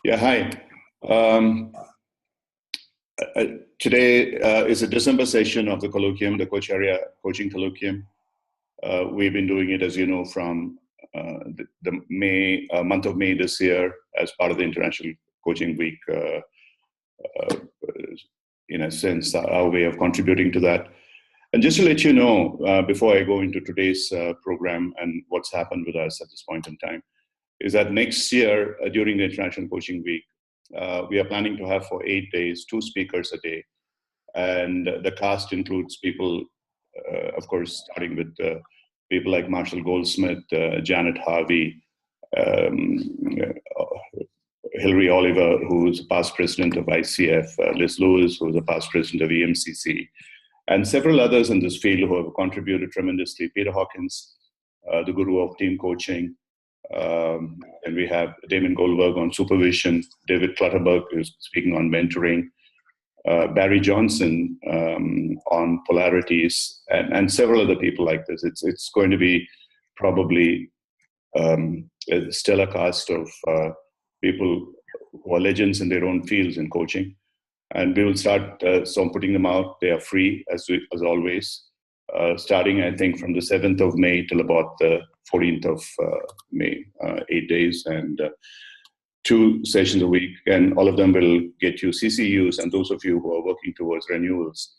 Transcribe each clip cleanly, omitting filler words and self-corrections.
Yeah, hi. Um, Today is a December session of the Colloquium, the Coacharya Coaching Colloquium. We've been doing it, as you know, from the month of May this year as part of the International Coaching Week, uh, in a sense, our way of contributing to that. And just to let you know, before I go into today's program and what's happened with us at this point in time, is that next year during the International Coaching Week, we are planning to have for 8 days, two speakers a day. And the cast includes people, of course, starting with people like Marshall Goldsmith, Janet Harvey, um, Hilary Oliver, who's past president of ICF, Liz Lewis, who's a past president of EMCC, and several others in this field who have contributed tremendously. Peter Hawkins, the guru of team coaching, and we have Damon Goldberg on supervision, David Clutterberg, who's speaking on mentoring, Barry Johnson on polarities, and several other people like this. It's going to be probably a stellar cast of people who are legends in their own fields in coaching. And we will start some putting them out. They are free, as always, starting, I think, from the 7th of May till about the 14th of May, 8 days, and two sessions a week. And all of them will get you CCUs, and those of you who are working towards renewals,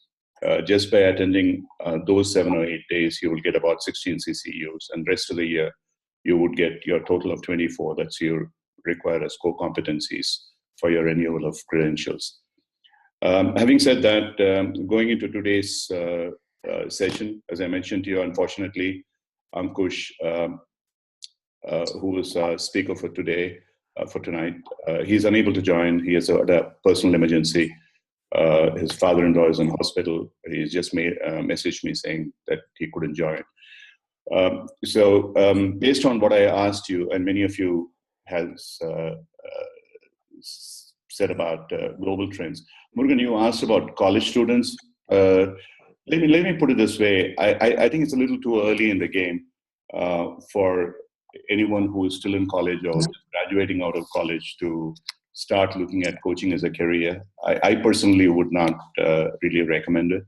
just by attending those 7 or 8 days, you will get about 16 CCUs, and rest of the year, you would get your total of 24. That's you require as core competencies for your renewal of credentials. Having said that, going into today's session, as I mentioned to you, unfortunately, Ankush, who is our speaker for today, for tonight, he's unable to join. He has a personal emergency. His father-in-law is in hospital. He's just messaged me saying that he couldn't join. So based on what I asked you, and many of you has said about global trends, Murugan, you asked about college students. Let me put it this way. I think it's a little too early in the game for anyone who is still in college or just graduating out of college to start looking at coaching as a career. I personally would not really recommend it.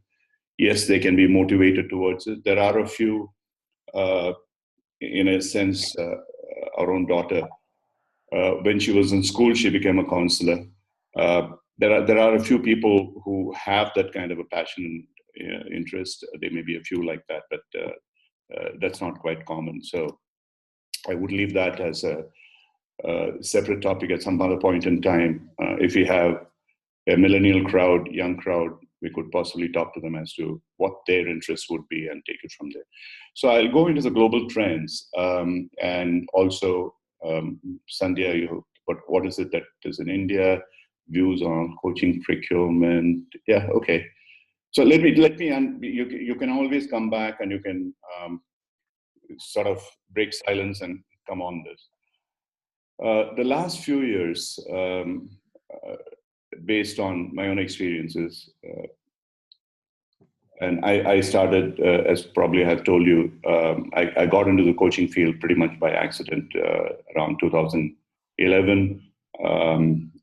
Yes, they can be motivated towards it. There are a few, in a sense, our own daughter, when she was in school, she became a counselor. There are a few people who have that kind of a passion and interest. There may be a few like that, but that's not quite common. So I would leave that as a separate topic at some other point in time. If we have a millennial crowd, young crowd, we could possibly talk to them as to what their interests would be and take it from there. So I'll go into the global trends and also Sandhya, but what is it that is in India? Views on coaching procurement. Yeah, okay. So let me, and you can always come back and you can sort of break silence and come on this. The last few years, based on my own experiences, and I started, as probably I have told you, I got into the coaching field pretty much by accident around 2011.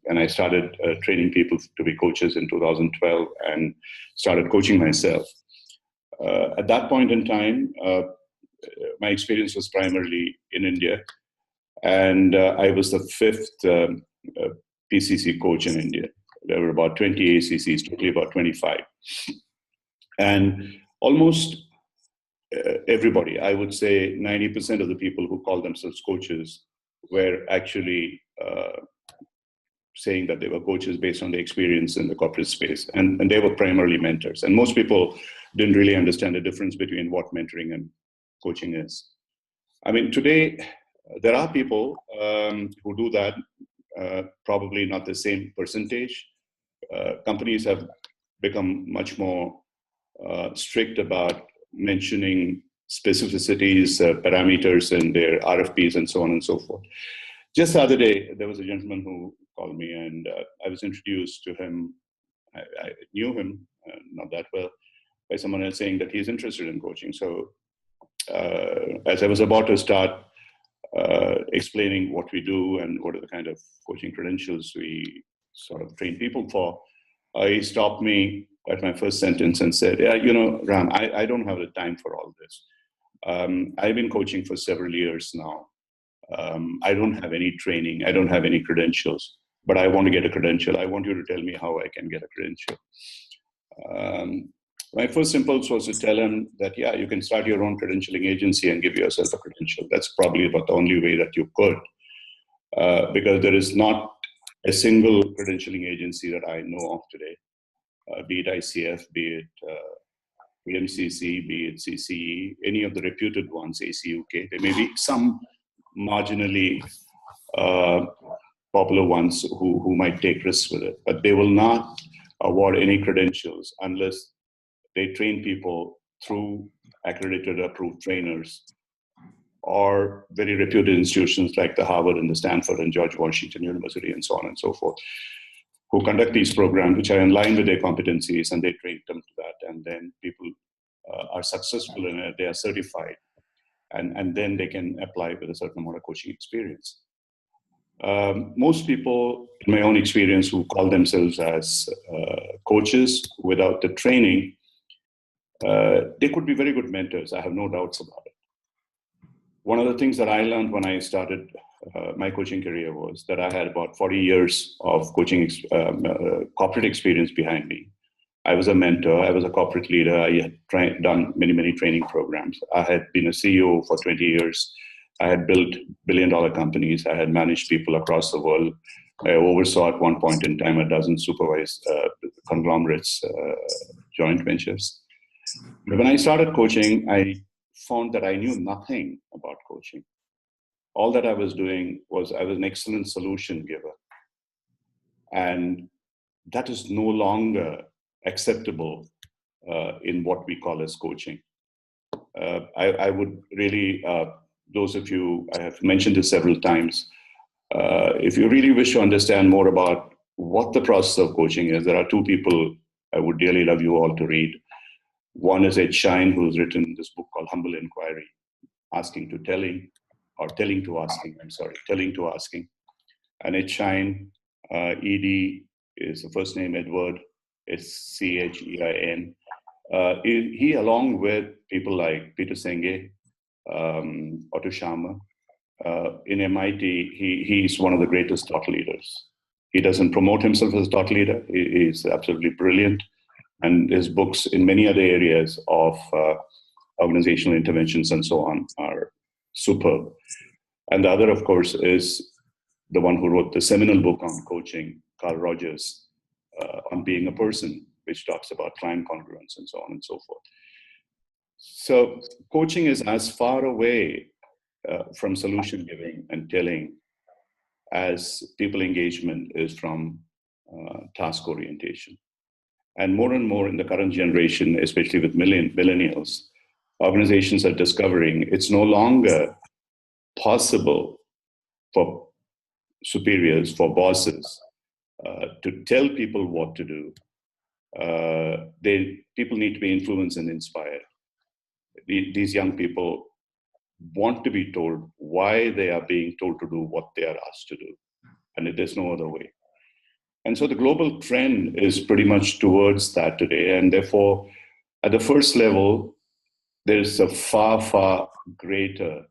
And I started training people to be coaches in 2012 and started coaching myself. At that point in time, my experience was primarily in India. And I was the fifth PCC coach in India. There were about 20 ACCs, totally about 25. And almost everybody, I would say 90% of the people who call themselves coaches were actually saying that they were coaches based on the experience in the corporate space. And they were primarily mentors. And most people didn't really understand the difference between what mentoring and coaching is. I mean, today, there are people who do that, probably not the same percentage. Companies have become much more strict about mentioning specificities, parameters in their RFPs and so on and so forth. Just the other day, there was a gentleman who called me and I was introduced to him. I knew him, not that well, by someone else saying that he's interested in coaching. So as I was about to start explaining what we do and what are the kind of coaching credentials we sort of train people for, he stopped me at my first sentence and said, yeah, Ram, I don't have the time for all this. I've been coaching for several years now. I don't have any training. I don't have any credentials, but I want to get a credential. I want you to tell me how I can get a credential. My first impulse was to tell him that, yeah, you can start your own credentialing agency and give yourself a credential. That's probably about the only way that you could, because there is not a single credentialing agency that I know of today, be it ICF, be it PMCC, be it CCE, any of the reputed ones, ACUK. There may be some marginally popular ones who might take risks with it, but they will not award any credentials unless they train people through accredited approved trainers or very reputed institutions like the Harvard and the Stanford and George Washington University and so on and so forth, who conduct these programs, which are in line with their competencies, and they train them to that. And then people are successful in it, they are certified, and then they can apply with a certain amount of coaching experience. Most people, in my own experience, who call themselves as coaches without the training, they could be very good mentors. I have no doubts about it. One of the things that I learned when I started my coaching career was that I had about 40 years of coaching corporate experience behind me. I was a mentor. I was a corporate leader. I had done many training programs. I had been a CEO for 20 years. I had built billion-dollar companies. I had managed people across the world. I oversaw at one point in time a dozen supervised conglomerates, joint ventures. But when I started coaching, I found that I knew nothing about coaching. All that I was doing was I was an excellent solution giver. And that is no longer acceptable in what we call as coaching. I would really, those of you, I have mentioned this several times, if you really wish to understand more about what the process of coaching is, there are two people I would dearly love you all to read. One is Ed Shine, who's written this book called Humble Inquiry, Asking to Telling, or Telling to Asking, Telling to Asking. And Ed Shine, ED is the first name, Edward, it's Chein. He, along with people like Peter Senge, Otto Scharmer, in MIT, he's one of the greatest thought leaders. He doesn't promote himself as a thought leader. He's absolutely brilliant. And his books in many other areas of organizational interventions and so on are superb. And the other, of course, is the one who wrote the seminal book on coaching, Carl Rogers, on being a person, which talks about client congruence and so on and so forth. So coaching is as far away from solution giving and telling as people engagement is from task orientation. And more in the current generation, especially with millennials, organizations are discovering it's no longer possible for superiors, for bosses, to tell people what to do. People need to be influenced and inspired. These young people want to be told why they are being told to do what they are asked to do. And there's no other way. And so the global trend is pretty much towards that today. And therefore, at the first level, there's a far greater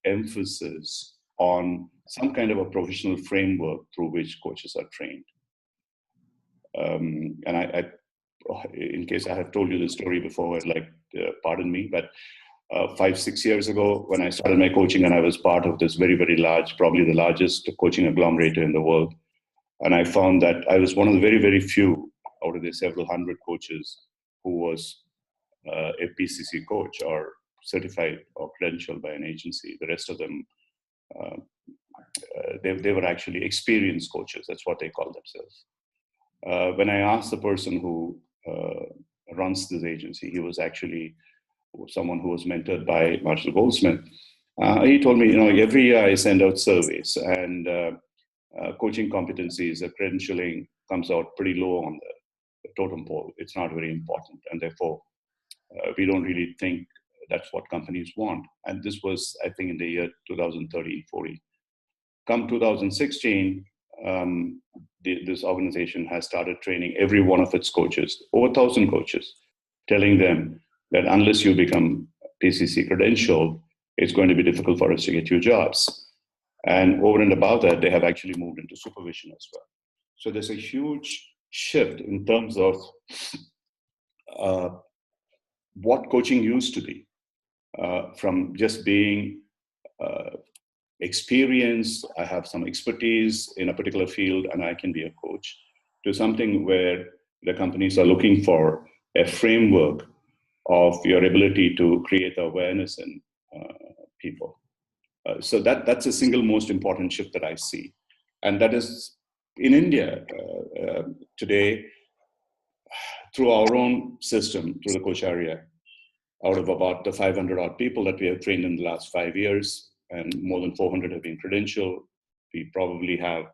emphasis on some kind of a professional framework through which coaches are trained. And I, in case I have told you this story before, I'd like to pardon me, but 5-6 years ago, when I started my coaching and I was part of this very large, probably the largest coaching agglomerator in the world, and I found that I was one of the very few out of the several hundred coaches who was a PCC coach or certified or credentialed by an agency. The rest of them, they were actually experienced coaches. That's what they call themselves. When I asked the person who runs this agency, he was actually someone who was mentored by Marshall Goldsmith. He told me, every year I send out surveys, and coaching competencies, credentialing comes out pretty low on the totem pole. It's not very important, and therefore we don't really think that's what companies want. And this was, I think, in the year 2013-14. Come 2016, this organization has started training every one of its coaches, over 1,000 coaches, telling them that unless you become PCC credentialed, it's going to be difficult for us to get you jobs. And over and above that, they have actually moved into supervision as well. So there's a huge shift in terms of what coaching used to be, from just being experienced, I have some expertise in a particular field and I can be a coach, to something where the companies are looking for a framework of your ability to create awareness in people. So that's the single most important shift that I see. And that is in India today, through our own system, through the Coacharya, out of about the 500 odd people that we have trained in the last 5 years, and more than 400 have been credentialed, we probably have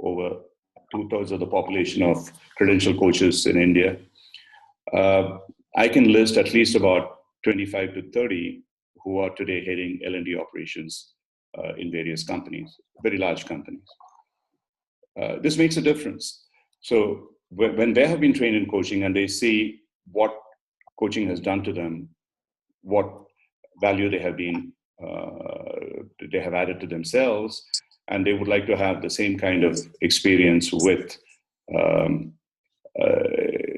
over 2/3 of the population of credential coaches in India. I can list at least about 25 to 30 who are today heading L&D operations in various companies, very large companies. This makes a difference. So when they have been trained in coaching and they see what coaching has done to them, what value they have added to themselves, and they would like to have the same kind of experience with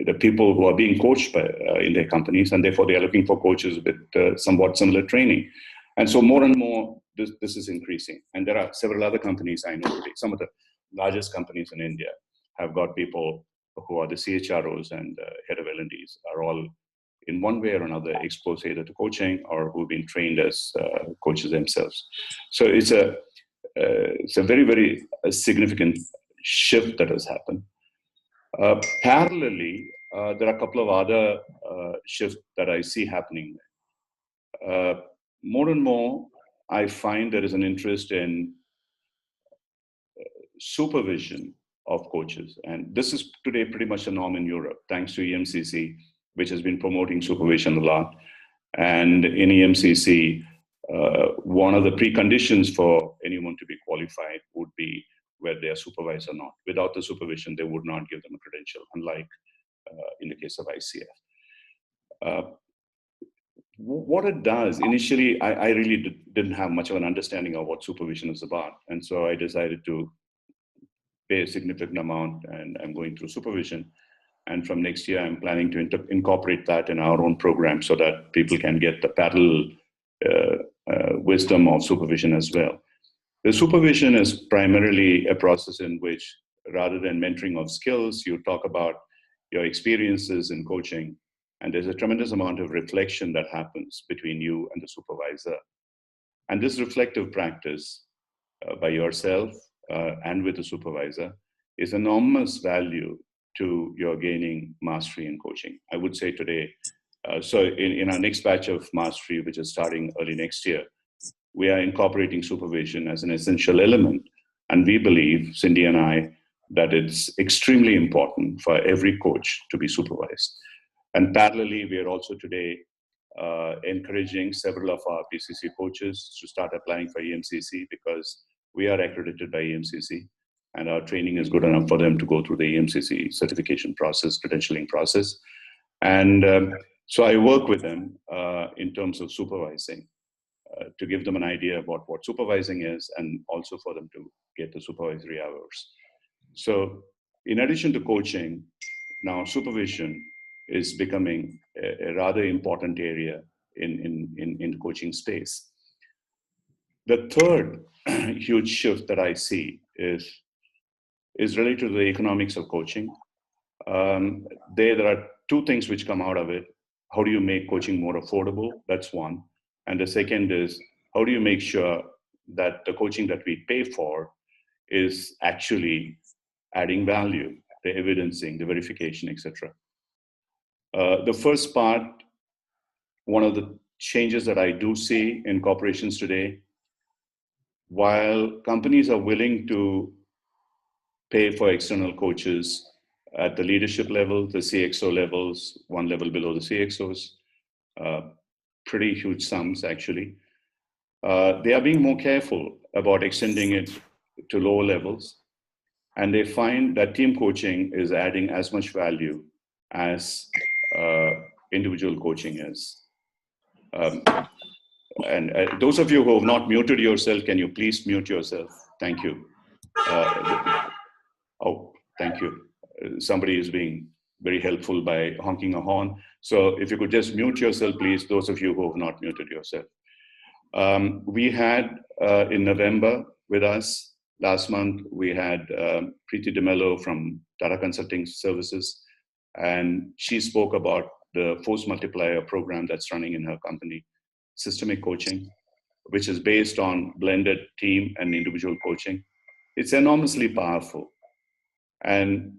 the people who are being coached by, in their companies, and therefore they are looking for coaches with somewhat similar training. And so more and more, this is increasing. And there are several other companies I know today. Some of the largest companies in India have got people who are the CHROs and head of L&Ds are all in one way or another exposed either to coaching or who've been trained as coaches themselves. So it's a very, very significant shift that has happened. Parallelly, there are a couple of other shifts that I see happening. More and more, I find there is an interest in supervision of coaches. And this is today pretty much a norm in Europe, thanks to EMCC, which has been promoting supervision a lot. And in EMCC, one of the preconditions for anyone to be qualified would be whether they are supervised or not. Without the supervision, they would not give them a credential, unlike in the case of ICF. What it does, initially, I really didn't have much of an understanding of what supervision is about. And so I decided to pay a significant amount, and I'm going through supervision. And from next year, I'm planning to incorporate that in our own program so that people can get the parallel wisdom of supervision as well. The supervision is primarily a process in which, rather than mentoring of skills, you talk about your experiences in coaching. And there's a tremendous amount of reflection that happens between you and the supervisor. And this reflective practice by yourself and with the supervisor is enormous value to your gaining mastery in coaching. I would say today, so in our next batch of mastery, which is starting early next year, we are incorporating supervision as an essential element. And we believe, Cindy and I, that it's extremely important for every coach to be supervised. And parallelly, we are also today encouraging several of our PCC coaches to start applying for EMCC, because we are accredited by EMCC, and our training is good enough for them to go through the EMCC certification process, credentialing process. And so I work with them in terms of supervising, to give them an idea about what supervising is, and also for them to get the supervisory hours. So in addition to coaching, now supervision is becoming a rather important area in the coaching space. The third huge shift that I see is related to the economics of coaching. There are two things which come out of it. How do you make coaching more affordable? That's one. And the second is, how do you make sure that the coaching that we pay for is actually adding value, the evidencing, the verification, etc. The first part, one of the changes that I do see in corporations today, while companies are willing to pay for external coaches at the leadership level, the CXO levels, one level below the CXOs, pretty huge sums actually. They are being more careful about extending it to lower levels, and they find that team coaching is adding as much value as individual coaching is. And those of you who have not muted yourself, can you please mute yourself? Thank you. Oh, thank you. Somebody is being very helpful by honking a horn. So if you could just mute yourself, please, those of you who have not muted yourself. We had in November with us last month, we had Preeti DeMello from Tata Consulting Services, and she spoke about the Force Multiplier program that's running in her company, systemic coaching, which is based on blended team and individual coaching. It's enormously powerful. And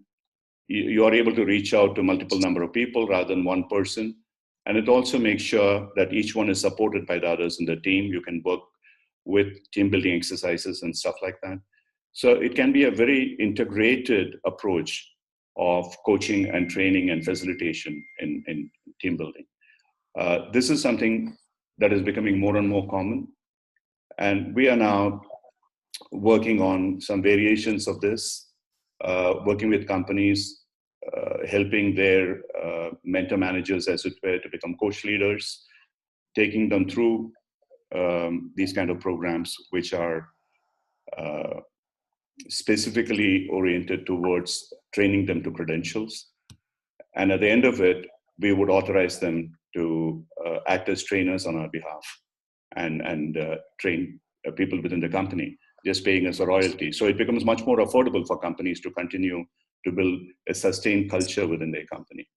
you are able to reach out to multiple number of people rather than one person. And it also makes sure that each one is supported by the others in the team. You can work with team building exercises and stuff like that. So it can be a very integrated approach of coaching and training and facilitation in team building. This is something that is becoming more and more common. And we are now working on some variations of this, working with companies, helping their mentor managers, as it were, to become coach leaders, taking them through these kind of programs, which are specifically oriented towards training them to credentials. And at the end of it, we would authorize them to act as trainers on our behalf and train people within the company, just paying us a royalty. So it becomes much more affordable for companies to continue to build a sustained culture within their company.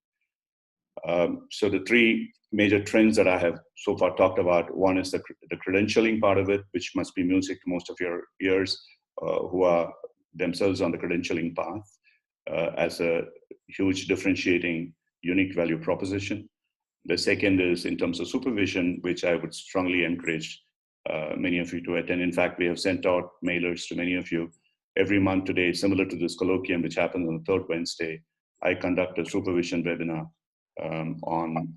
So the three major trends that I have so far talked about, one is the credentialing part of it, which must be music to most of your ears who are themselves on the credentialing path as a huge differentiating unique value proposition. The second is in terms of supervision, which I would strongly encourage many of you to attend. In fact, we have sent out mailers to many of you. Every month today, similar to this colloquium, which happens on the third Wednesday, I conduct a supervision webinar on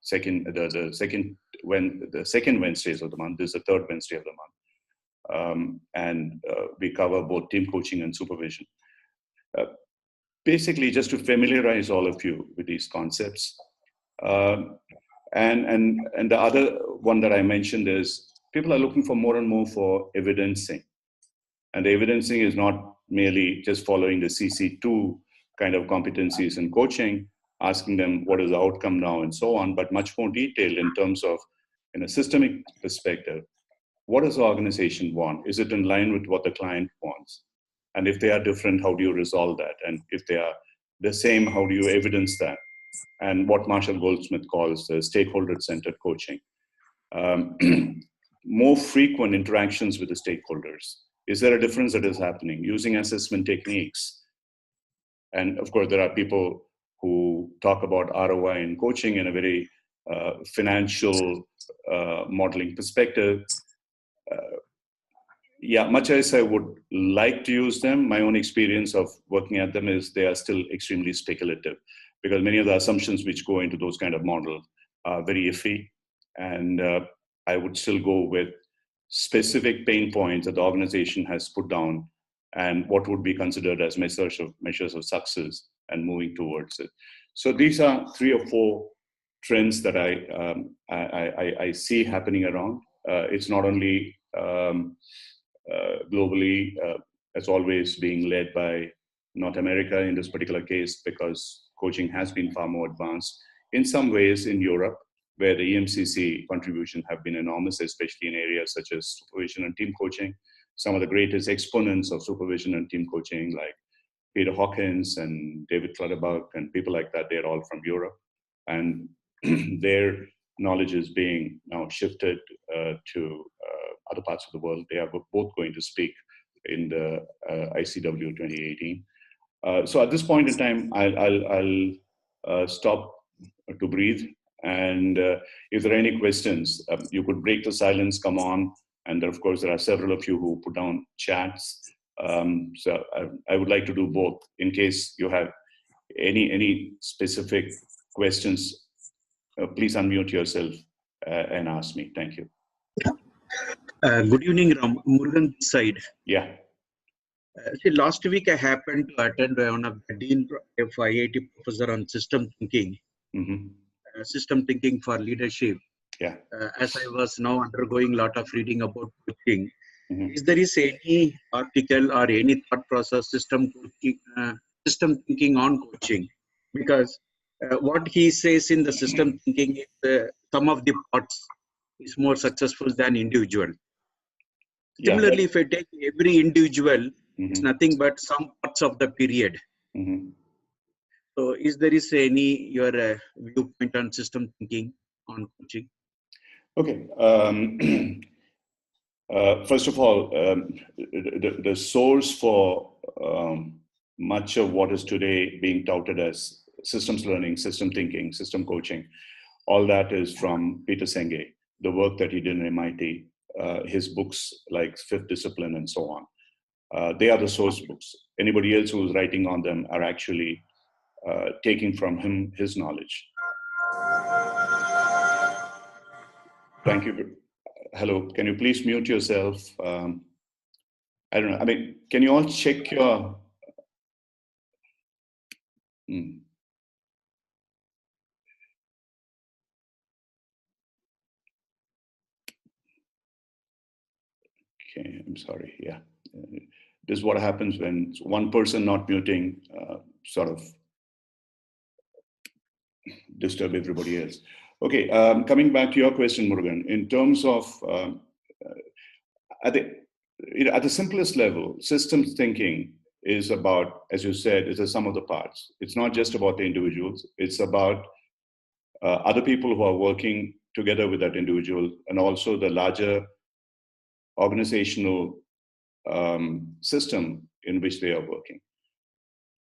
the second Wednesdays of the month. This is the third Wednesday of the month. And we cover both team coaching and supervision. Basically, just to familiarize all of you with these concepts. And the other one that I mentioned is people are looking for more and more for evidencing. And the evidencing is not merely just following the CC2 kind of competencies in coaching, asking them what is the outcome now and so on, but much more detailed in terms of, in a systemic perspective, what does the organization want? Is it in line with what the client wants? And if they are different, how do you resolve that? And if they are the same, how do you evidence that? And what Marshall Goldsmith calls the stakeholder-centered coaching. More frequent interactions with the stakeholders. Is there a difference that is happening? Using assessment techniques. And of course, there are people who talk about ROI in coaching in a very financial modeling perspective. Yeah, much as I would like to use them, my own experience of working at them is they are still extremely speculative, because many of the assumptions which go into those kind of models are very iffy. And I would still go with specific pain points that the organization has put down and what would be considered as measures of success and moving towards it. So these are 3 or 4 trends that I see happening around. It's not only globally, as always, being led by North America in this particular case, because coaching has been far more advanced. In some ways in Europe, where the EMCC contribution have been enormous, especially in areas such as supervision and team coaching. Some of the greatest exponents of supervision and team coaching, like Peter Hawkins and David Clutterbuck and people like that, they're all from Europe. And their knowledge is being now shifted to other parts of the world. They are both going to speak in the ICW 2018. So at this point in time, I'll stop to breathe. And if there are any questions, you could break the silence, come on. And of course, there are several of you who put down chats. So I would like to do both. In case you have any specific questions, please unmute yourself and ask me. Thank you. Good evening, Murugan side. Yeah. See, last week I happened to attend one of the Dean of IIT professor on Mm-hmm. system thinking for leadership. Yeah. As I was now undergoing a lot of reading about coaching, Mm-hmm. is there is any article or any thought process system thinking on coaching? Because what he says in the system thinking is some of the parts is more successful than individual. Yeah. Similarly, if I take every individual, it's Mm-hmm. nothing but some parts of the period. Mm-hmm. So, is there is any your viewpoint on system thinking on coaching? Okay. First of all, the source for much of what is today being touted as systems learning, system thinking, system coaching, all that is from Peter Senge, the work that he did in MIT, his books like Fifth Discipline and so on. They are the source books. Anybody else who's writing on them are actually taking from him his knowledge. Thank you. Hello, can you please mute yourself? I don't know. I mean, can you all check your... Okay, I'm sorry. Yeah. This is what happens when one person not muting sort of disturb everybody else. Okay, coming back to your question, Murugan, in terms of at the simplest level, systems thinking is about, as you said, it's a sum of the parts. It's not just about the individuals. It's about other people who are working together with that individual, and also the larger organizational system in which they are working.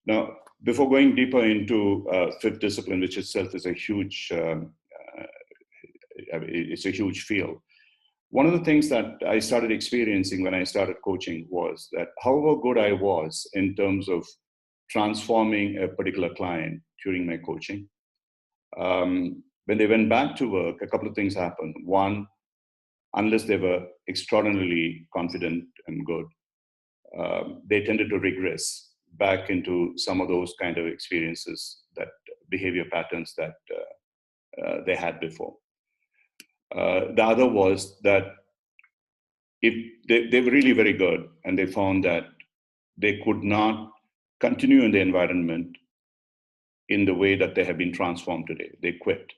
Now, before going deeper into fifth discipline, which itself is a huge, it's a huge field. One of the things that I started experiencing when I started coaching was that however good I was in terms of transforming a particular client during my coaching, when they went back to work, a couple of things happened. One, unless they were extraordinarily confident and good, they tended to regress back into some of those kind of experiences, that behavior patterns that they had before. The other was that if they were really very good, and they found that they could not continue in the environment in the way that they have been transformed today. They quit.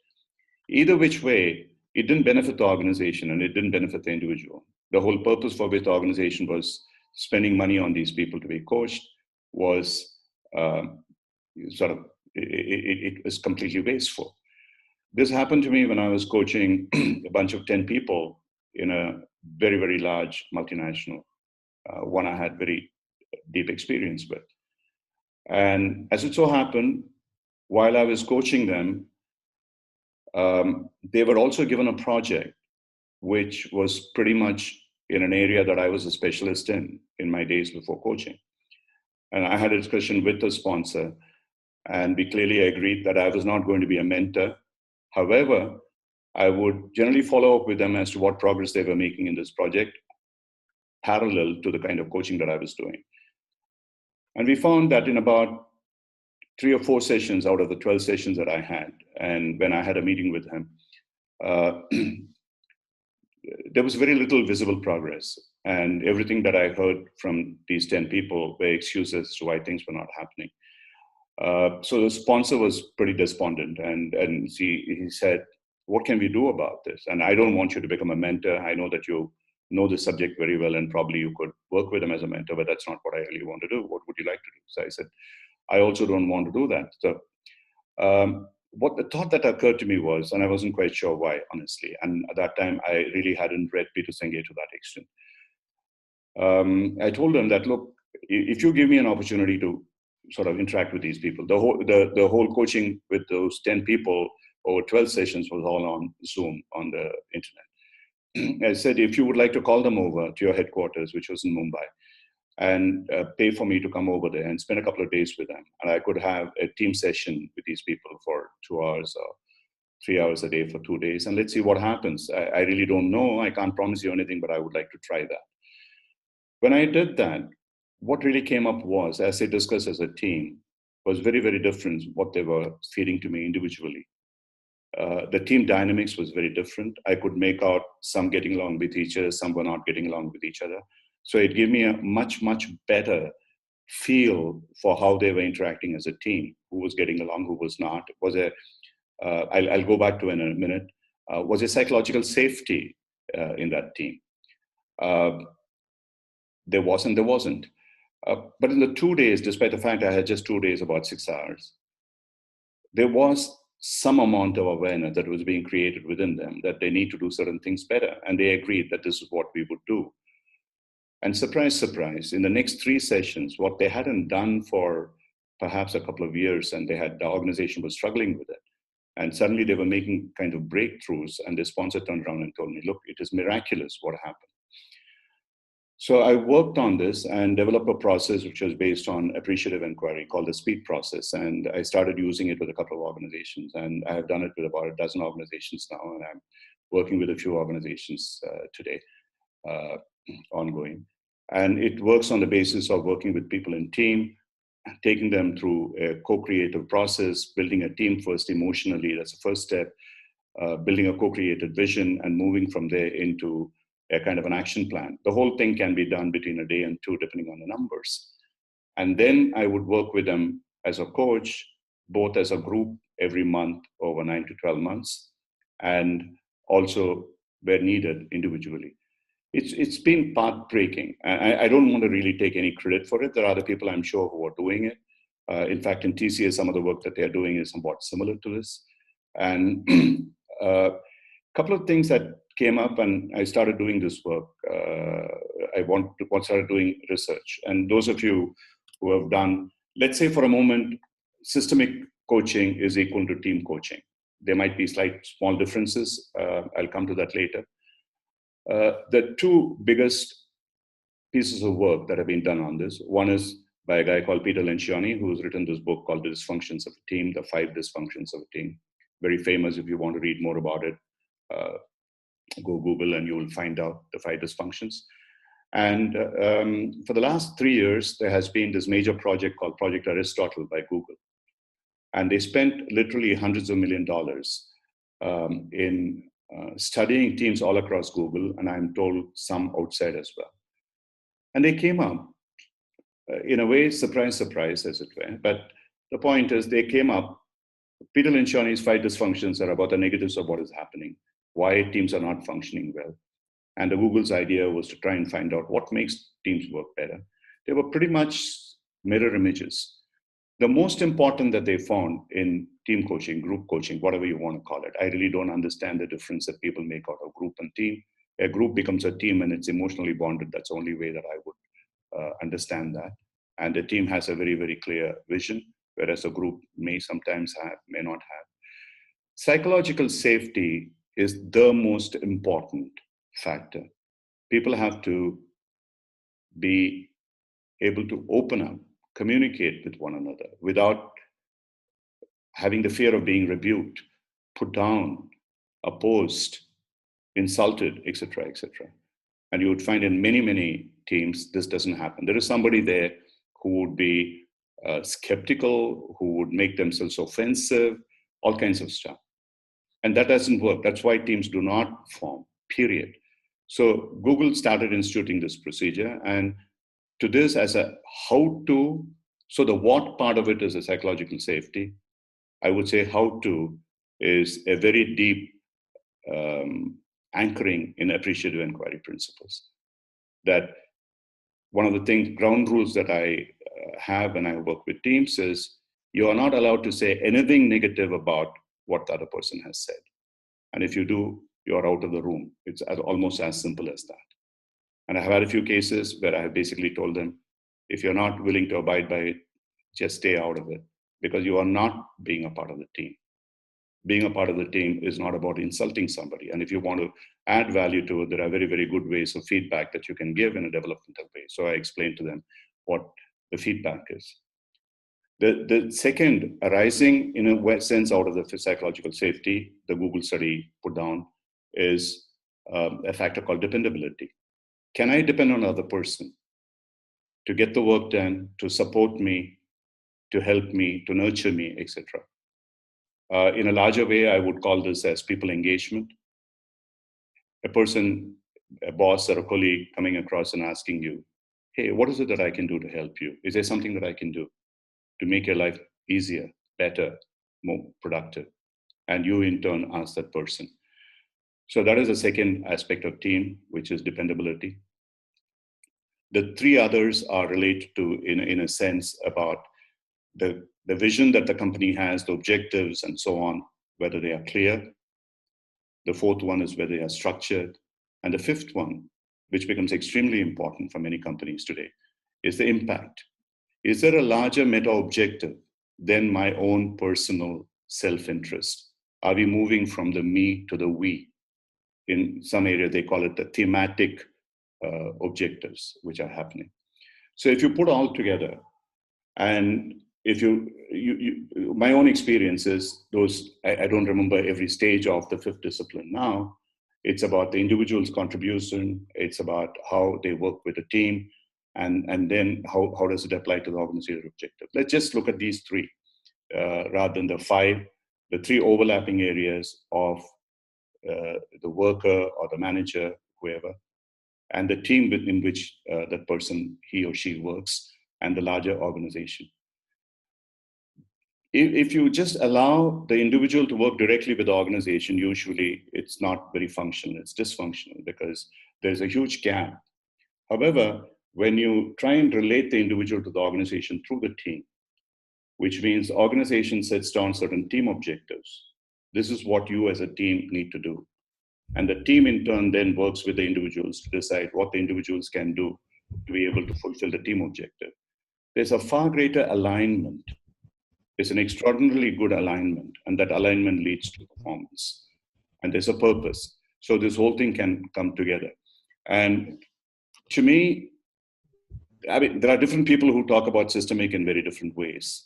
Either which way, it didn't benefit the organization and it didn't benefit the individual. The whole purpose for which the organization was spending money on these people to be coached was it was completely wasteful. This happened to me when I was coaching a bunch of 10 people in a very, very large multinational, one I had very deep experience with. And as it so happened, while I was coaching them, they were also given a project which was pretty much in an area that I was a specialist in my days before coaching. And I had a discussion with the sponsor, and we clearly agreed that I was not going to be a mentor. However, I would generally follow up with them as to what progress they were making in this project, parallel to the kind of coaching that I was doing. And we found that in about 3 or 4 sessions out of the 12 sessions that I had, and when I had a meeting with him, there was very little visible progress. And everything that I heard from these 10 people were excuses to why things were not happening. So the sponsor was pretty despondent, and he said, what can we do about this? And I don't want you to become a mentor. I know that you know the subject very well, and probably you could work with them as a mentor, but that's not what I really want to do. What would you like to do? So I said, I also don't want to do that. So what the thought that occurred to me was, and I wasn't quite sure why, honestly, and at that time, I really hadn't read Peter Senge to that extent. I told them that, look, if you give me an opportunity to sort of interact with these people, the whole coaching with those 10 people over 12 sessions was all on Zoom on the internet. I said, if you would like to call them over to your headquarters, which was in Mumbai, and pay for me to come over there and spend a couple of days with them, and I could have a team session with these people for 2 hours or 3 hours a day for 2 days, and let's see what happens. I really don't know. I can't promise you anything, but I would like to try that. When I did that, what really came up was, as they discussed as a team, was very, very different what they were feeding to me individually. The team dynamics was very different. I could make out some getting along with each other, some were not getting along with each other. So it gave me a much, much better feel for how they were interacting as a team, who was getting along, who was not. I'll go back to in a minute, was a psychological safety in that team. There wasn't. But in the 2 days, despite the fact I had just 2 days, about 6 hours, there was some amount of awareness that was being created within them that they need to do certain things better. And they agreed that this is what we would do. And surprise, surprise, in the next 3 sessions, what they hadn't done for perhaps a couple of years, and the organization was struggling with it. And suddenly they were making kind of breakthroughs, and the sponsor turned around and told me, look, it is miraculous what happened. So I worked on this and developed a process which was based on appreciative inquiry called the SPEED process. And I started using it with a couple of organizations, and I have done it with about a dozen organizations now, and I'm working with a few organizations today, ongoing. And it works on the basis of working with people in team, taking them through a co-creative process, building a team first emotionally, that's the first step, building a co-created vision, and moving from there into a kind of an action plan. The whole thing can be done between a day and 2, depending on the numbers. And then I would work with them as a coach, both as a group every month over 9 to 12 months, and also where needed individually. It's been path-breaking. I don't want to really take any credit for it. There are other people, I'm sure, who are doing it. In fact, in TCA, some of the work that they're doing is somewhat similar to this. And a couple of things that came up, and I started doing this work. I started doing research. And those of you who have done, let's say for a moment, systemic coaching is equal to team coaching. There might be slight small differences. I'll come to that later. The 2 biggest pieces of work that have been done on this, one is by a guy called Peter Lencioni, who's written this book called The Dysfunctions of a Team, The 5 Dysfunctions of a Team. Very famous. If you want to read more about it, go Google and you will find out the 5 dysfunctions. And for the last 3 years, there has been this major project called Project Aristotle by Google. And they spent literally hundreds of $millions in studying teams all across Google, and I'm told some outside as well. And they came up, in a way, surprise, surprise, as it were. But the point is, they came up, Peter Lencioni's 5 dysfunctions are about the negatives of what is happening, why teams are not functioning well. And the Google's idea was to try and find out what makes teams work better. They were pretty much mirror images. The most important that they found in team coaching, group coaching, whatever you want to call it, I really don't understand the difference that people make out of group and team. A group becomes a team and it's emotionally bonded. That's the only way that I would understand that. And the team has a very, very clear vision, whereas a group may sometimes have, may not have. Psychological safety is the most important factor. People have to be able to open up, communicate with one another without having the fear of being rebuked, put down, opposed, insulted, etc., etc. And you would find in many, many teams, this doesn't happen. There is somebody there who would be skeptical, who would make themselves offensive, all kinds of stuff. And that doesn't work. That's why teams do not form, period. So Google started instituting this procedure, and to this as a how to, so the what part of it is a psychological safety. I would say how to is a very deep anchoring in appreciative inquiry principles. That one of the things, ground rules that I have when I work with teams is you are not allowed to say anything negative about what the other person has said. And if you do, you're out of the room. It's almost as simple as that. And I have had a few cases where I have basically told them, if you're not willing to abide by it, just stay out of it, because you are not being a part of the team. Being a part of the team is not about insulting somebody. And if you want to add value to it, there are very, very good ways of feedback that you can give in a developmental way. So I explained to them what the feedback is. The second, arising in a sense out of the psychological safety, the Google study put down, is a factor called dependability. Can I depend on another person to get the work done, to support me, to help me, to nurture me, etc.? In a larger way, I would call this as people engagement. A person, a boss or a colleague coming across and asking you, hey, what is it that I can do to help you? Is there something that I can do to make your life easier, better, more productive? And you in turn ask that person. So that is the second aspect of team, which is dependability. The three others are related to, in a sense, about the vision that the company has, the objectives and so on, whether they are clear. The fourth one is whether they are structured. And the fifth one, which becomes extremely important for many companies today, is the impact. Is there a larger meta objective than my own personal self-interest? Are we moving from the me to the we? In some area, they call it the thematic objectives, which are happening. So if you put all together, and if my own experience is those, I don't remember every stage of the fifth discipline now. It's about the individual's contribution. It's about how they work with a team. And then how does it apply to the organizational objective? Let's just look at these three rather than the three overlapping areas of the worker or the manager, whoever, and the team within which that person, he or she works, and the larger organization. If you just allow the individual to work directly with the organization, usually it's not very functional, it's dysfunctional because there's a huge gap. However, when you try and relate the individual to the organization through the team, which means the organization sets down certain team objectives. This is what you as a team need to do. And the team in turn then works with the individuals to decide what the individuals can do to be able to fulfill the team objective. There's a far greater alignment. There's an extraordinarily good alignment, and that alignment leads to performance. And there's a purpose. So this whole thing can come together. And to me, I mean, there are different people who talk about systemic in very different ways.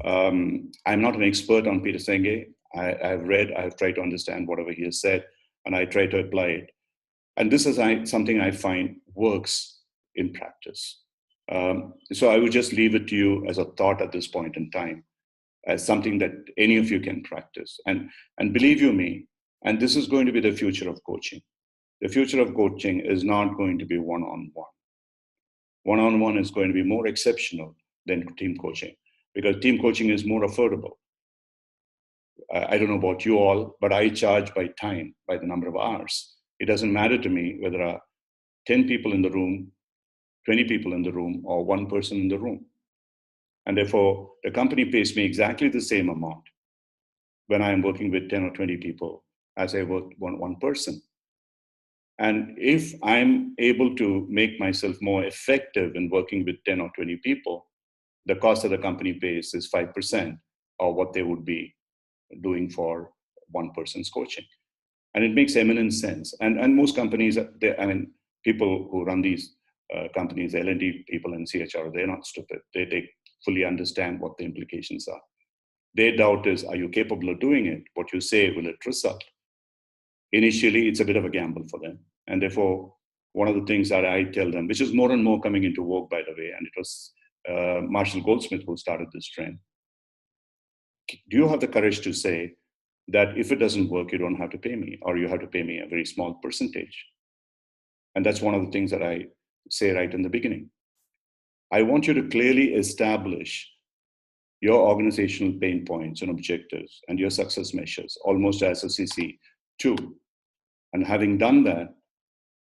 I'm not an expert on Peter Senge. I've read, I've tried to understand whatever he has said, and I try to apply it. And this is something I find works in practice. So I would just leave it to you as a thought at this point in time, as something that any of you can practice. And believe you me, and this is going to be the future of coaching. The future of coaching is not going to be one-on-one. One-on-one is going to be more exceptional than team coaching, because team coaching is more affordable. I don't know about you all, but I charge by time, by the number of hours. It doesn't matter to me whether there are 10 people in the room, 20 people in the room, or one person in the room. And therefore, the company pays me exactly the same amount when I am working with 10 or 20 people as I work one person. And if I'm able to make myself more effective in working with 10 or 20 people, the cost that the company pays is 5% of what they would be doing for one person's coaching. And it makes eminent sense. And most companies, people who run these companies, L&D people and CHR, they're not stupid. They fully understand what the implications are. Their doubt is, are you capable of doing it? What you say, will it result? Initially, it's a bit of a gamble for them. And therefore, one of the things that I tell them, which is more and more coming into vogue, by the way, and it was Marshall Goldsmith who started this trend. Do you have the courage to say that if it doesn't work, you don't have to pay me, or you have to pay me a very small percentage? And that's one of the things that I say right in the beginning. I want you to clearly establish your organizational pain points and objectives and your success measures, almost as a CC2. And having done that,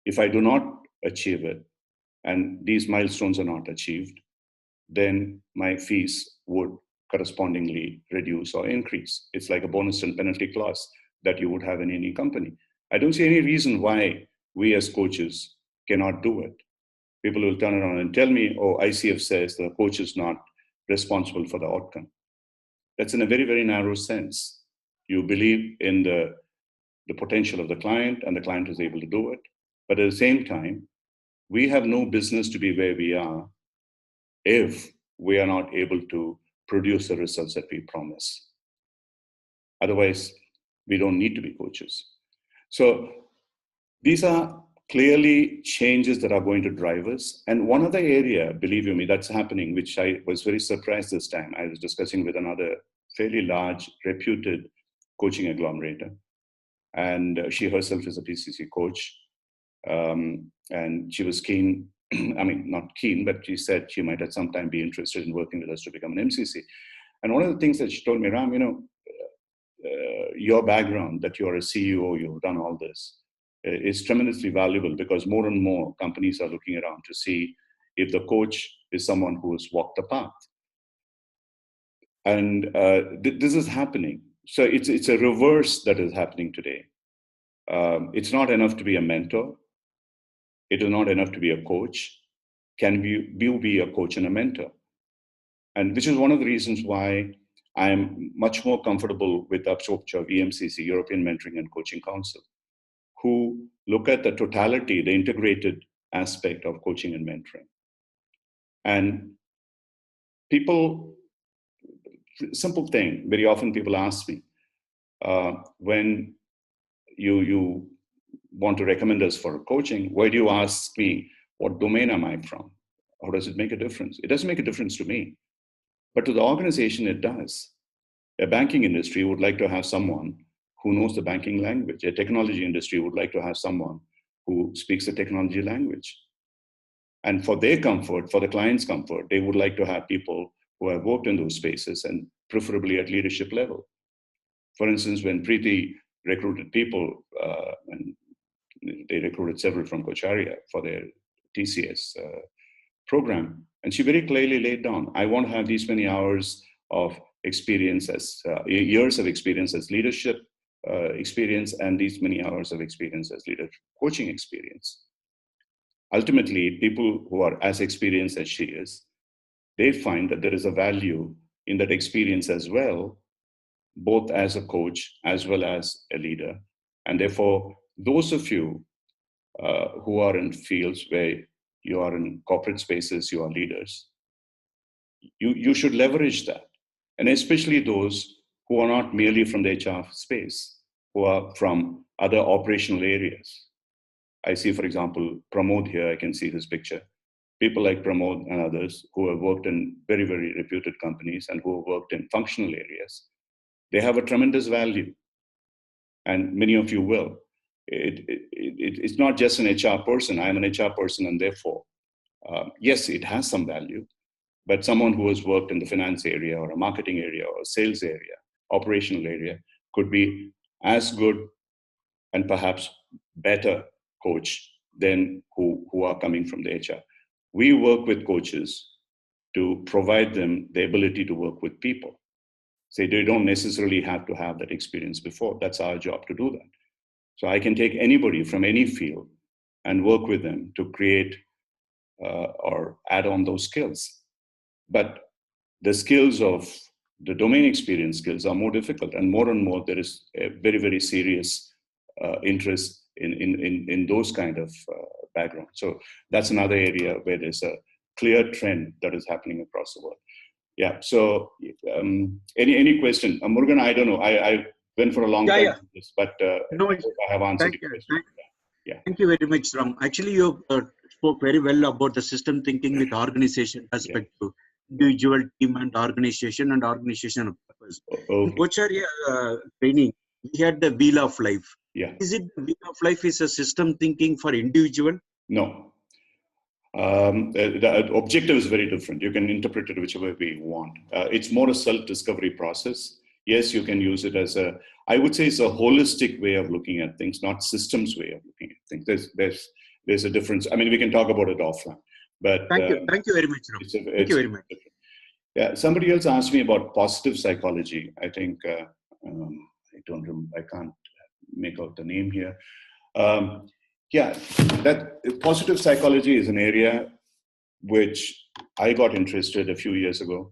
if I do not achieve it, and these milestones are not achieved, then my fees would correspondingly reduce or increase. It's like a bonus and penalty clause that you would have in any company. I don't see any reason why we as coaches cannot do it. People will turn around and tell me, oh, ICF says the coach is not responsible for the outcome. That's in a very, very narrow sense. You believe in the potential of the client, and the client is able to do it. But at the same time, we have no business to be where we are if we are not able to produce the results that we promise. Otherwise, we don't need to be coaches. So these are clearly changes that are going to drive us. And one other area, believe you me, that's happening, which I was very surprised this time. I was discussing with another fairly large, reputed coaching agglomerator. And she herself is a PCC coach. And she was keen, I mean, not keen, but she said she might at some time be interested in working with us to become an MCC. And one of the things that she told me, Ram, your background, that you're a CEO, you've done all this, is tremendously valuable, because more and more companies are looking around to see if the coach is someone who has walked the path. And this is happening. So it's a reverse that is happening today. It's not enough to be a mentor. It is not enough to be a coach. Can you be a coach and a mentor? And which is one of the reasons why I'm much more comfortable with the approach of EMCC, European Mentoring and Coaching Council, who look at the totality, the integrated aspect of coaching and mentoring. And people, simple thing, very often people ask me, when you want to recommend us for coaching, why do you ask me what domain am I from? How does it make a difference? It doesn't make a difference to me, but to the organization it does. A banking industry would like to have someone who knows the banking language. A technology industry would like to have someone who speaks the technology language. And for their comfort, for the client's comfort, they would like to have people who have worked in those spaces, and preferably at leadership level. For instance, when Preeti recruited people, and they recruited several from Coacharya for their TCS program, and she very clearly laid down, I want to have these many hours of experience as years of experience as leadership experience, and these many hours of experience as leader coaching experience. Ultimately, people who are as experienced as she is, they find that there is a value in that experience as well, both as a coach as well as a leader. And therefore, those of you who are in fields where you are in corporate spaces, you are leaders, you should leverage that. And especially those who are not merely from the HR space, who are from other operational areas. I see, for example, Pramod here, I can see his picture. People like Pramod and others who have worked in very, very reputed companies and who have worked in functional areas, they have a tremendous value. And many of you will. It's not just an HR person. I'm an HR person, and therefore, yes, it has some value, but someone who has worked in the finance area or a marketing area or a sales area, operational area, could be as good and perhaps better coach than who are coming from the HR. We work with coaches to provide them the ability to work with people. So they don't necessarily have to have that experience before. That's our job to do that. So I can take anybody from any field and work with them to create or add on those skills. But the skills of the domain experience skills are more difficult, and more there is a very, very serious interest in those kind of backgrounds. So that's another area where there's a clear trend that is happening across the world. Yeah. So any question, Murugan? I don't know. I went for a long time, on this, but no, I have answered your question. Yeah. Thank you very much, Ram. Actually, you spoke very well about the system thinking with organization aspect to individual, team, and organization purpose. Okay. In Coacharya training, we had the wheel of life. Yeah. Is it the wheel of life is a system thinking for individual? No. The objective is very different. You can interpret it whichever way you want. It's more a self-discovery process. Yes, you can use it as I would say it's a holistic way of looking at things, not systems way of looking at things. There's a difference. I mean, we can talk about it offline. But thank you very much, Ram. Thank you very much. Yeah, somebody else asked me about positive psychology. I think I don't remember. I can't make out the name here. Yeah, that positive psychology is an area which I got interested a few years ago.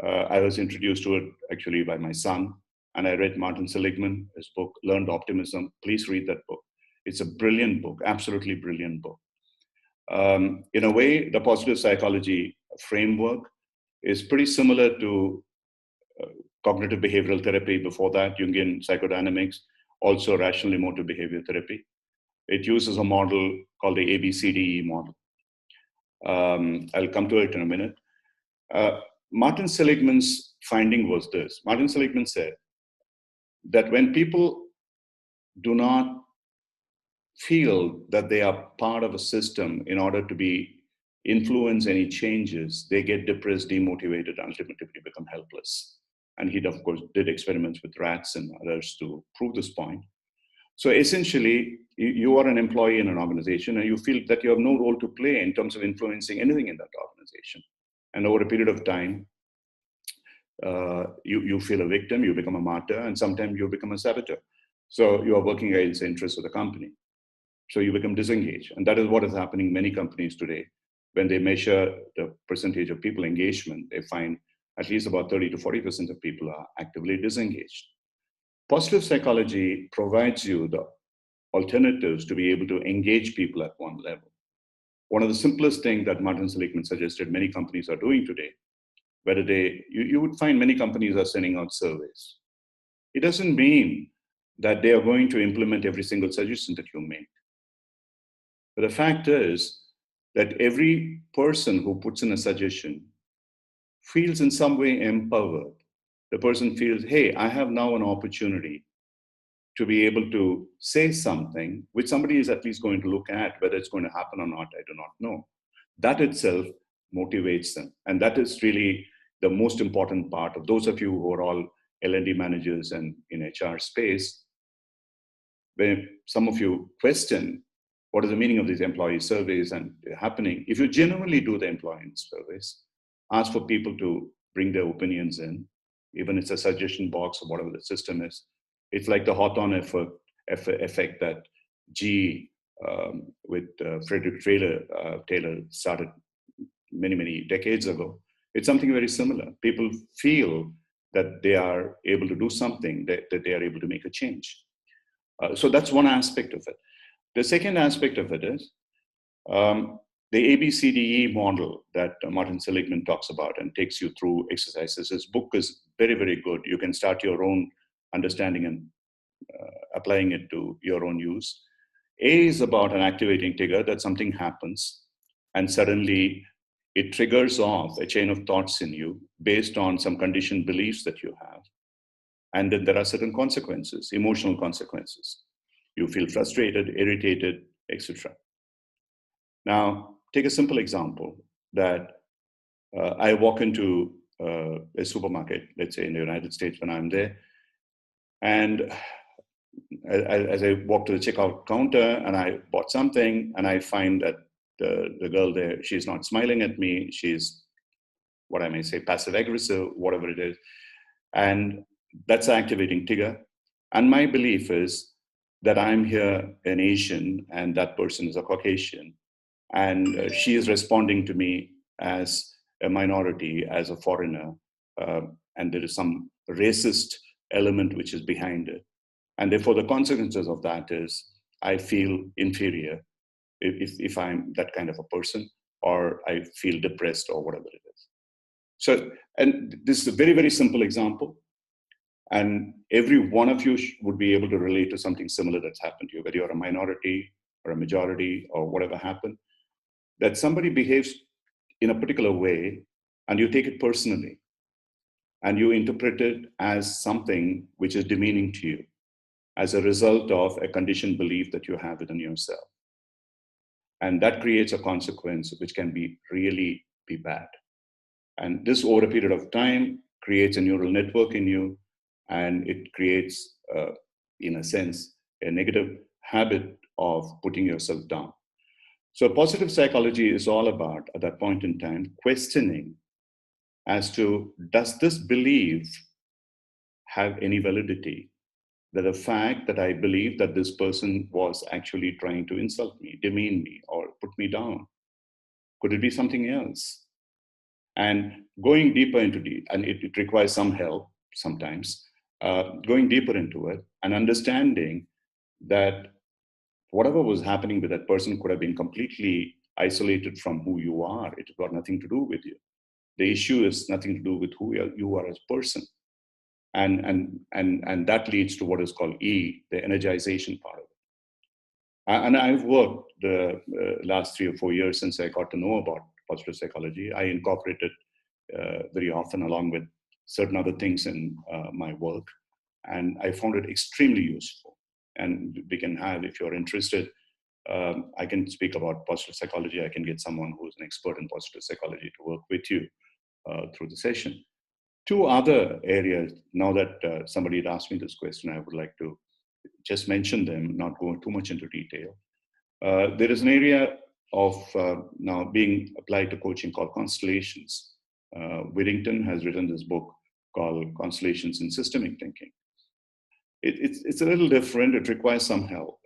I was introduced to it actually by my son, and I read Martin Seligman, his book, Learned Optimism. Please read that book. It's a brilliant book, absolutely brilliant book. In a way, the positive psychology framework is pretty similar to cognitive behavioral therapy before that, Jungian psychodynamics, also rational emotive behavior therapy. It uses a model called the ABCDE model. I'll come to it in a minute. Martin Seligman's finding was this. Martin Seligman said that when people do not feel that they are part of a system in order to be influence any changes, they get depressed, demotivated, ultimately become helpless. And he, of course, did experiments with rats and others to prove this point. So essentially, you are an employee in an organization and you feel that you have no role to play in terms of influencing anything in that organization. And over a period of time, you feel a victim, you become a martyr, and sometimes you become a saboteur. So you are working against the interests of the company. So you become disengaged. And that is what is happening in many companies today. When they measure the percentage of people engagement, they find at least about 30 to 40% of people are actively disengaged. Positive psychology provides you the alternatives to be able to engage people at one level. One of the simplest things that Martin Seligman suggested many companies are doing today, whether you would find many companies are sending out surveys. It doesn't mean that they are going to implement every single suggestion that you make. But the fact is that every person who puts in a suggestion feels in some way empowered. The person feels, hey, I have now an opportunity to be able to say something which somebody is at least going to look at. Whether it's going to happen or not, I do not know. That itself motivates them. And that is really the most important part of those of you who are all L&D managers and in HR space. When some of you question what is the meaning of these employee surveys and happening, if you genuinely do the employee surveys, ask for people to bring their opinions in, even if it's a suggestion box or whatever the system is. It's like the Hawthorne effect that GE with Frederick Taylor started many, many decades ago. It's something very similar. People feel that they are able to do something, that they are able to make a change. So that's one aspect of it. The second aspect of it is the ABCDE model that Martin Seligman talks about and takes you through exercises. His book is very, very good. You can start your own understanding and applying it to your own use. A is about an activating trigger, that something happens and suddenly it triggers off a chain of thoughts in you based on some conditioned beliefs that you have. And then there are certain consequences, emotional consequences. You feel frustrated, irritated, etc. Now, take a simple example that I walk into a supermarket, let's say in the United States when I'm there, and as I walk to the checkout counter and I bought something and I find that the girl there, she's not smiling at me, she's, what I may say, passive aggressive, whatever it is. And that's an activating trigger. And my belief is that I'm here an Asian and that person is a Caucasian. And she is responding to me as a minority, as a foreigner. And there is some racist element which is behind it. And therefore, the consequences of that is I feel inferior if I'm that kind of a person, or I feel depressed or whatever it is. So, and this is a very, very simple example. And every one of you would be able to relate to something similar that's happened to you, whether you're a minority or a majority or whatever happened, that somebody behaves in a particular way and you take it personally and you interpret it as something which is demeaning to you as a result of a conditioned belief that you have within yourself. And that creates a consequence which can be really be bad. And this over a period of time creates a neural network in you, and it creates, in a sense, a negative habit of putting yourself down. So positive psychology is all about, at that point in time, questioning as to, does this belief have any validity? That the fact that I believe that this person was actually trying to insult me, demean me, or put me down, could it be something else? And going deeper into and it requires some help sometimes, going deeper into it and understanding that whatever was happening with that person could have been completely isolated from who you are. It got nothing to do with you. The issue is nothing to do with who you are as a person. And that leads to what is called E, the energization part of it. And I've worked the last 3 or 4 years since I got to know about positive psychology. I incorporate it very often along with certain other things in my work. And I found it extremely useful. And we can have, if you're interested, I can speak about positive psychology. I can get someone who's an expert in positive psychology to work with you through the session. 2 other areas, now that somebody had asked me this question, I would like to just mention them, not go too much into detail. There is an area of now being applied to coaching called constellations. Whittington has written this book called Constellations in Systemic Thinking. It's a little different, it requires some help,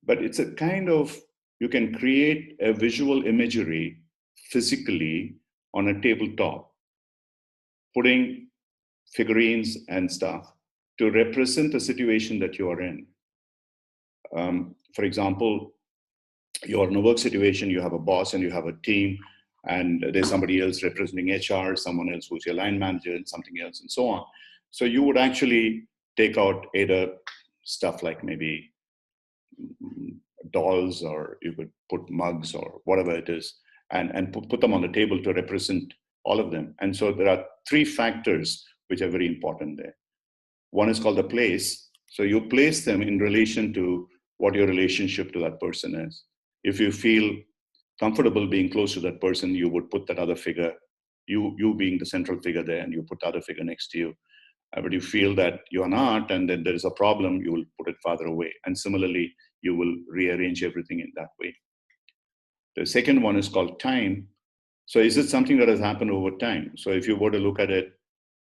but it's a kind of, you can create a visual imagery physically on a tabletop, putting figurines and stuff to represent the situation that you are in. For example, you're in a work situation, you have a boss and you have a team, and there's somebody else representing HR, someone else who's your line manager, and something else, and so on. So you would actually take out either stuff like maybe dolls, or you could put mugs or whatever it is, and put them on the table to represent all of them. And so there are 3 factors which are very important there. One is called the place. So you place them in relation to what your relationship to that person is. If you feel comfortable being close to that person, you would put that other figure, you being the central figure there, and you put the other figure next to you. But you feel that you are not, and then there is a problem, you will put it farther away. And similarly, you will rearrange everything in that way. The second one is called time. So is it something that has happened over time? So if you were to look at it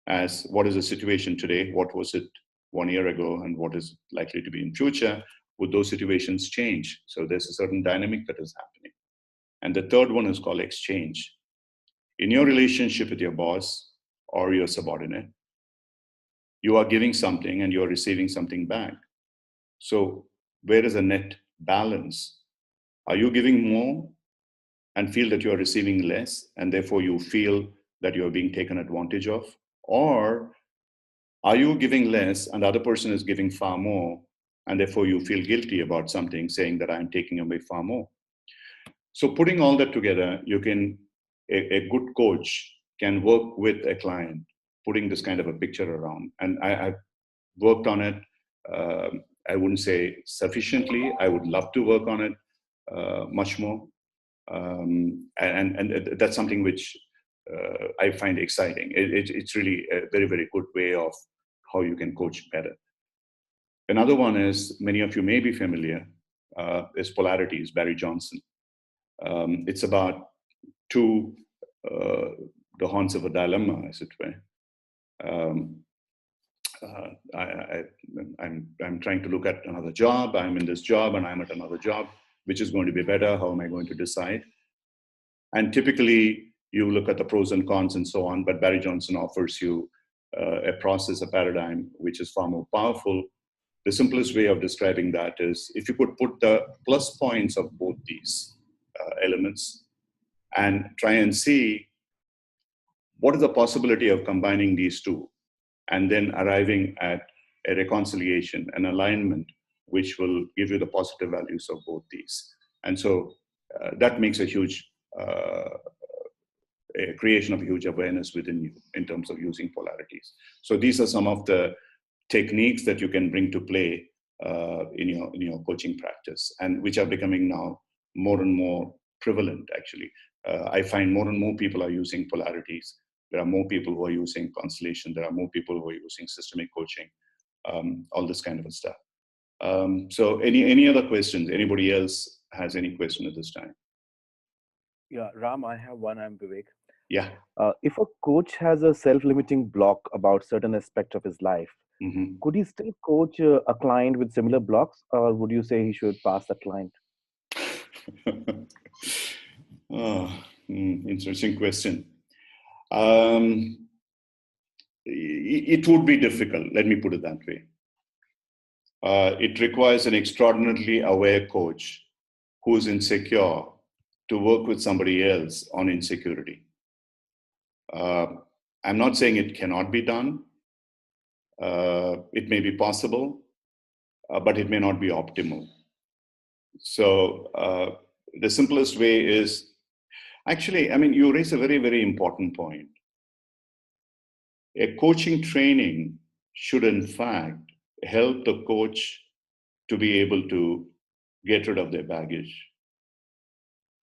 as what is the situation today, what was it 1 year ago, and what is likely to be in future, would those situations change? So there's a certain dynamic that is happening. And the third one is called exchange. In your relationship with your boss or your subordinate, you are giving something and you are receiving something back. So where is the net balance? Are you giving more and feel that you are receiving less, and therefore you feel that you are being taken advantage of? Or are you giving less and the other person is giving far more, and therefore you feel guilty about something, saying that I'm taking away far more? So putting all that together, you can, a good coach can work with a client, putting this kind of a picture around. And I've worked on it. I wouldn't say sufficiently. I would love to work on it much more. And that's something which I find exciting. It's really a very, very good way of how you can coach better. Another one is, many of you may be familiar, is polarities, Barry Johnson. It's about the horns of a dilemma, as it were. I'm trying to look at another job. I'm in this job and I'm at another job. Which is going to be better? How am I going to decide? And typically, you look at the pros and cons and so on, but Barry Johnson offers you a process, a paradigm, which is far more powerful. The simplest way of describing that is, if you could put the plus points of both these elements and try and see what is the possibility of combining these two, and then arriving at a reconciliation, an alignment, which will give you the positive values of both these. And so that makes a huge a creation of huge awareness within you in terms of using polarities. So these are some of the techniques that you can bring to play in your coaching practice, and which are becoming now more and more prevalent, actually. I find more and more people are using polarities. There are more people who are using constellation. There are more people who are using systemic coaching, all this kind of stuff. So any other questions? Anybody else has any question at this time? Yeah, Ram, I have one. I'm Vivek. Yeah. If a coach has a self-limiting block about certain aspect of his life, could he still coach a client with similar blocks, or would you say he should pass that client? Interesting question. It would be difficult. Let me put it that way. It requires an extraordinarily aware coach who is insecure to work with somebody else on insecurity. I'm not saying it cannot be done. It may be possible, but it may not be optimal. So the simplest way is, actually, I mean, you raise a very, very important point. A coaching training should, in fact, help the coach to be able to get rid of their baggage.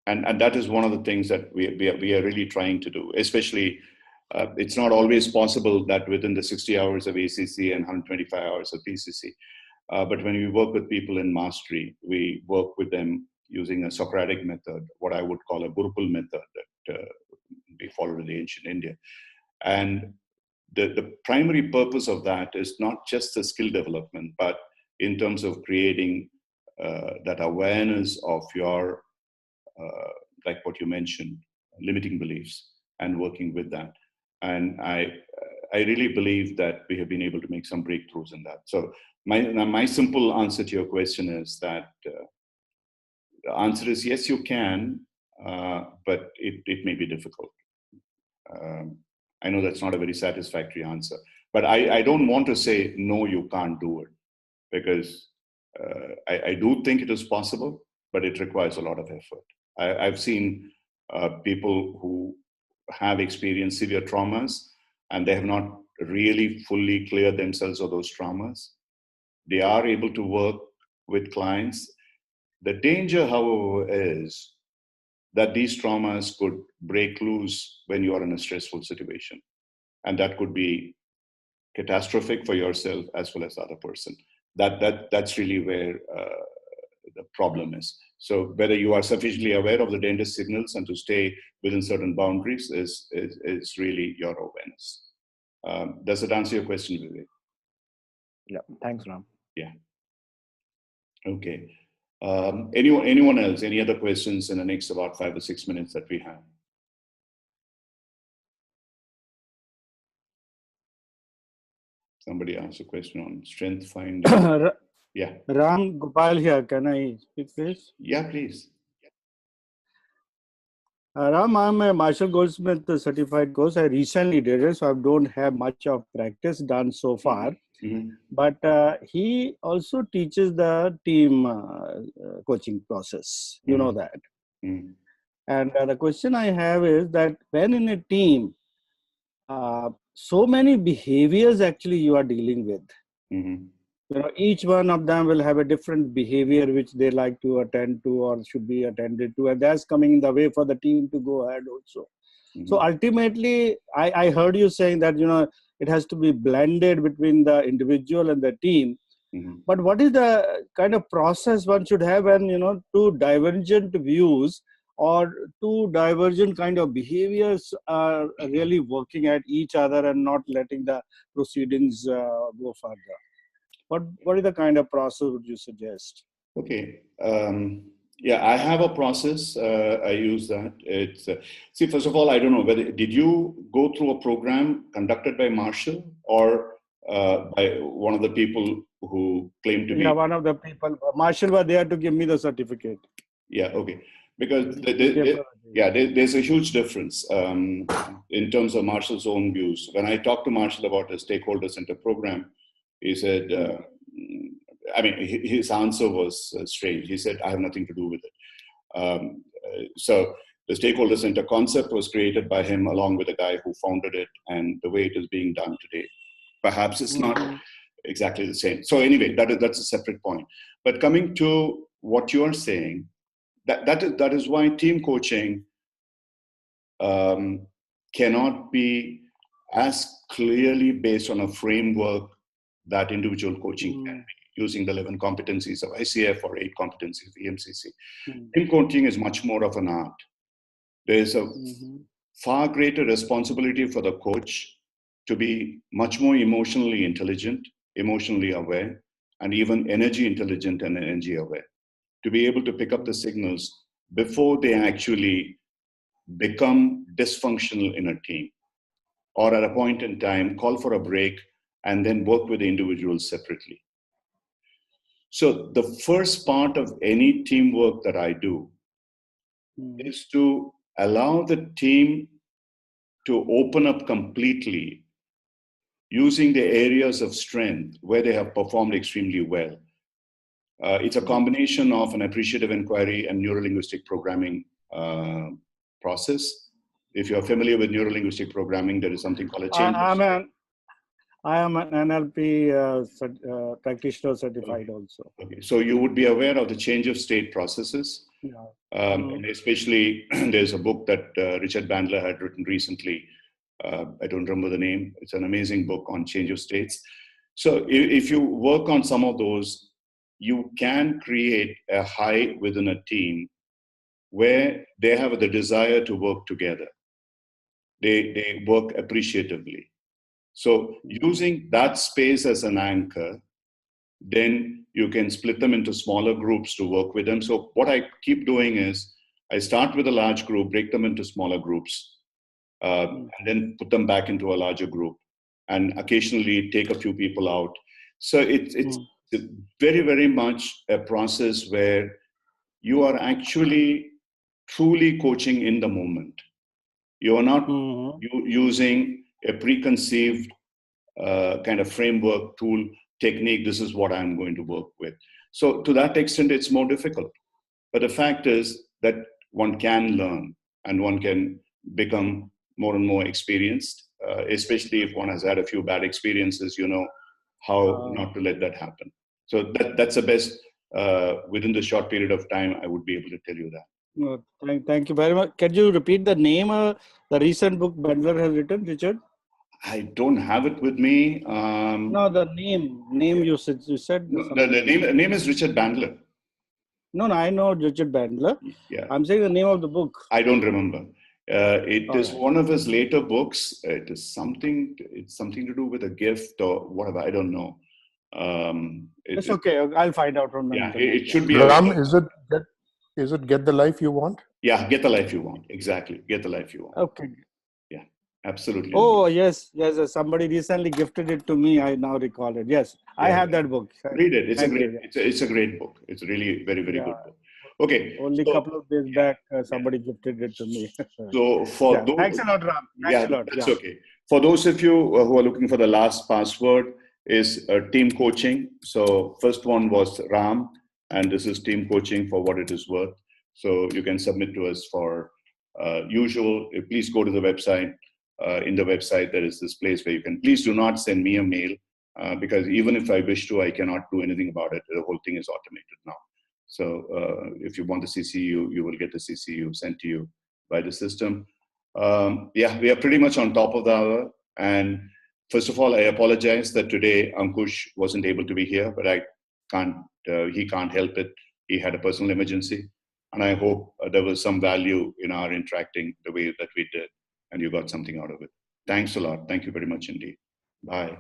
And that is one of the things that we are really trying to do, especially it's not always possible that within the 60 hours of ACC and 125 hours of PCC. But when we work with people in mastery, we work with them using a Socratic method, what I would call a Gurukul method that we followed in ancient India. And the primary purpose of that is not just the skill development, but in terms of creating that awareness of your, like what you mentioned, limiting beliefs and working with that. And I really believe that we have been able to make some breakthroughs in that. So my simple answer to your question is that the answer is yes, you can, but it may be difficult. I know that's not a very satisfactory answer, but I don't want to say, no, you can't do it, because I do think it is possible, but it requires a lot of effort. I've seen people who have experienced severe traumas and they have not really fully cleared themselves of those traumas. They are able to work with clients. The danger, however, is that these traumas could break loose when you are in a stressful situation. And that could be catastrophic for yourself as well as the other person. That's really where the problem is. So whether you are sufficiently aware of the danger signals and to stay within certain boundaries is really your awareness. Does it answer your question, Vivek? Yeah, thanks, Ram. Yeah. Okay. Anyone else? Any other questions in the next about 5 or 6 minutes that we have? Somebody asked a question on strength finding. Yeah. Ram Gopal here. Can I speak, please? Yeah, please. Ram, I'm a Marshall Goldsmith certified coach. I recently did it, so I don't have much of practice done so far. Mm-hmm. But he also teaches the team coaching process. You know that. Mm-hmm. And the question I have is that when in a team, so many behaviors actually you are dealing with. Mm-hmm. You know, each one of them will have a different behavior which they like to attend to or should be attended to, and that's coming in the way for the team to go ahead also. Mm-hmm. So ultimately, I heard you saying that, you know, it has to be blended between the individual and the team. Mm-hmm. But what is the kind of process one should have when, you know, two divergent views or two divergent kind of behaviors are really working at each other and not letting the proceedings go further? What is the kind of process would you suggest? Okay. Yeah, I have a process. I use that. It's see, first of all, I don't know whether did you go through a program conducted by Marshall or by one of the people who claimed to be. Yeah, one of the people. Marshall was there to give me the certificate. Yeah. Okay. Because there's a huge difference in terms of Marshall's own views. When I talked to Marshall about the stakeholder center program, he said, I mean, his answer was strange. He said, I have nothing to do with it. So the stakeholder center concept was created by him along with the guy who founded it, and the way it is being done today, perhaps it's not exactly the same. So anyway, that's a separate point. But coming to what you're saying, that is why team coaching cannot be as clearly based on a framework that individual coaching can be, using the 11 competencies of ICF or 8 competencies of EMCC. Team coaching is much more of an art. There's a far greater responsibility for the coach to be much more emotionally intelligent, emotionally aware, and even energy intelligent and energy aware, to be able to pick up the signals before they actually become dysfunctional in a team, or at a point in time, call for a break and then work with the individuals separately. So the first part of any teamwork that I do is to allow the team to open up completely using the areas of strength where they have performed extremely well. It's a combination of an appreciative inquiry and neurolinguistic programming process. If you're familiar with neurolinguistic programming, there is something called a change of state. I am an NLP practitioner certified also. Okay, so you would be aware of the change of state processes. Yeah. And especially, there's a book that Richard Bandler had written recently. I don't remember the name. It's an amazing book on change of states. So if you work on some of those, you can create a high within a team where they have the desire to work together. They work appreciatively. So using that space as an anchor, then you can split them into smaller groups to work with them. So what I keep doing is I start with a large group, break them into smaller groups, and then put them back into a larger group, and occasionally take a few people out. So it's very, very much a process where you are actually truly coaching in the moment. You are not using a preconceived kind of framework, tool, technique. This is what I'm going to work with. So to that extent, it's more difficult. But the fact is that one can learn and one can become more and more experienced, especially if one has had a few bad experiences, you know how not to let that happen. So that's the best, within the short period of time, I would be able to tell you that. Thank you very much. Can you repeat the name of the recent book Bandler has written, Richard? I don't have it with me. No, the name you said. No, the name is Richard Bandler. No, I know Richard Bandler. Yeah. I'm saying the name of the book. I don't remember. It is one of his later books. It's something to do with a gift or whatever. I don't know. It's okay. I'll find out from the internet. It should be. Ram, is it Get the Life You Want? Yeah, Get the Life You Want. Exactly. Get the Life You Want. Okay. Yeah, absolutely. Oh, yes. Somebody recently gifted it to me. I now recall it. Yes, I have that book. Read it. It's a great book. It's a really very, very good book. Okay. Only a couple of days back, somebody gifted it to me. So for those, thanks a lot, Ram. Thanks a lot. That's okay. For those of you who are looking for the last password, is team coaching. So first one was Ram, and this is team coaching for what it is worth. So you can submit to us for usual. Please go to the website. In the website, there is this place where you can. Please do not send me a mail because even if I wish to, I cannot do anything about it. The whole thing is automated now. So if you want the CCU, you will get the CCU sent to you by the system. We are pretty much on top of the hour. And first of all, I apologize that today Ankush wasn't able to be here, but he can't help it. He had a personal emergency. And I hope there was some value in our interacting the way that we did, and you got something out of it. Thanks a lot. Thank you very much indeed. Bye.